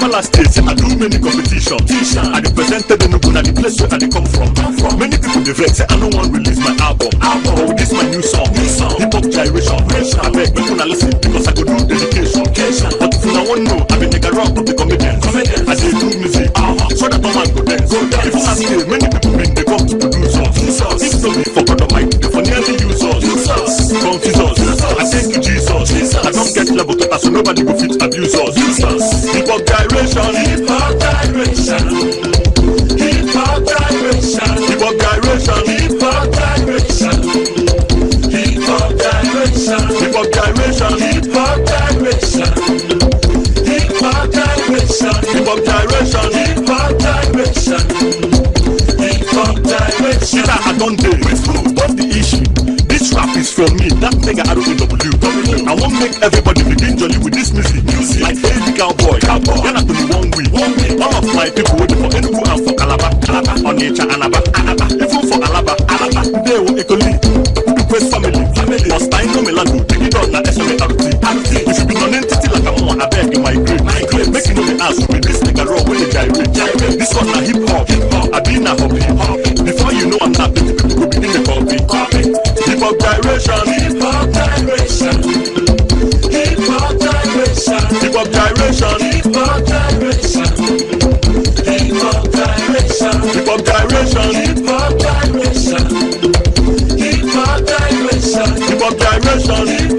Kwara State, I do many competitions. I represented the Nubu, the place where I come from. Many people they vex, say I don't want to release my album. But this my new song. Hip hop gyration. I beg people to listen because I go do dedication. But if you don't want to know, I be nigga rock of the comedians. I say do music, so that no man go dance. If you ask me, many people bring the come to produce us. If so be for God Almighty, they for nearly use us. Confuse us. I thank you Jesus. I don't get level to so nobody go fit abuse us. Hip hop gyration. Hip hop gyration. Hip hop gyration. Hip hop gyration. Hip hop gyration. Hip hop gyration. Hip hop gyration. Hip hop gyration. Hip hop gyration. Hip hop gyration. Hip hop gyration. Hip hop gyration. I don't do it. What's the issue? This rap is from me. That nigga I don't know. I won't make everybody begin jolly with this music. Like every cowboy. You're not only one way. All of my people waiting for Enugu and for Calabar. On nature Anaba. Even for Alaba. They will equally. Quest family. Must I know Melando? Take it on that SMART. If you be non-entity like I'm on, I beg you migrate. Make you know the ass with this nigga raw when they gyrate. This one na hip hop. I be na hobby. Before you know I'm not, people go begin the copy. Hip hop gyration. Hip hop gyration. Hip hop gyration. Hip hop gyration. Hip hop gyration. Hip hop gyration. Hip hop gyration. Hip hop gyration. Hip hop gyration. Hip hop gyration.